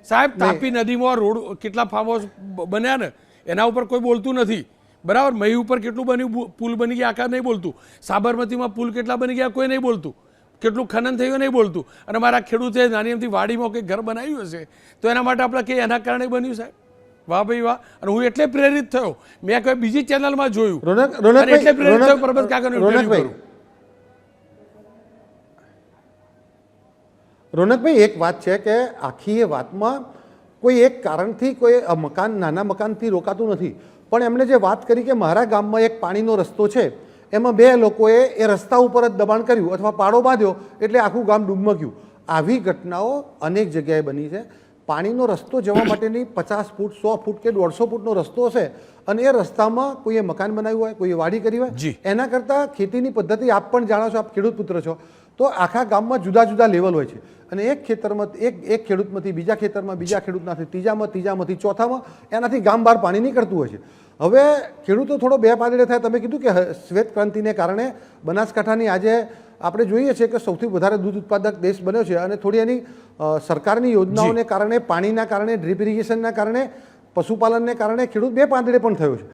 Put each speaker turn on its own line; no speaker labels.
સાહેબ તાપી નદીમાં રોડ કેટલા ફાર્મ હાઉસ બન્યા ને એના ઉપર કોઈ બોલતું નથી, બરાબર. મહી ઉપર કેટલું બન્યું, પુલ બની ગયા આખા નહીં બોલતું. સાબરમતીમાં પુલ કેટલા બની ગયા કોઈ નહીં બોલતું. કેટલું ખનન થયું નહીં બોલતું. અને મારા ખેડૂતે નાની એમથી વાડીમાં કંઈક ઘર બનાવ્યું હશે તો એના માટે આપણે કે એના કારણે બન્યું સાહેબ. વાહ ભાઈ વાહ. અને હું એટલે પ્રેરિત થયો, મેં કોઈ બીજી ચેનલમાં જોયું એટલે પ્રેરિત થયો પરબત કાકાનું ઇન્ટરવ્યુ કરું.
રોનકભાઈ, એક વાત છે કે આખી એ વાતમાં કોઈ એક કારણથી કોઈ મકાન, નાના મકાનથી રોકાતું નથી, પણ એમણે જે વાત કરી કે મારા ગામમાં એક પાણીનો રસ્તો છે, એમાં બે લોકોએ એ રસ્તા ઉપર જ દબાણ કર્યું અથવા પાડો બાંધ્યો એટલે આખું ગામ ડૂબમક્યું. આવી ઘટનાઓ અનેક જગ્યાએ બની છે. પાણીનો રસ્તો જવા માટેની 50 ફૂટ 100 ફૂટ કે 150 ફૂટનો રસ્તો હશે અને એ રસ્તામાં કોઈએ મકાન બનાવ્યું હોય, કોઈએ વાડી કરી હોય, એના કરતાં ખેતીની પદ્ધતિ આપ પણ જાણો છો, આપ ખેડૂત પુત્ર છો, તો આખા ગામમાં જુદા જુદા લેવલ હોય છે અને એક ખેતરમાં એક ખેડૂતમાંથી બીજા ખેતરમાં, બીજા ખેડૂતમાંથી ત્રીજામાંથી ચોથામાં એનાથી ગામ બહાર પાણી નીકળતું હોય છે. હવે ખેડૂતો થોડો બે પાંદડે થાય. તમે કીધું કે શ્વેત ક્રાંતિને કારણે બનાસકાંઠાની આજે આપણે જોઈએ છીએ કે સૌથી વધારે દૂધ ઉત્પાદક દેશ બન્યો છે અને થોડી એની સરકારની યોજનાઓને કારણે, પાણીના કારણે, ડ્રીપ ઇરિગેશનના કારણે, પશુપાલનને કારણે ખેડૂત બે પાંદડે પણ થયો છે.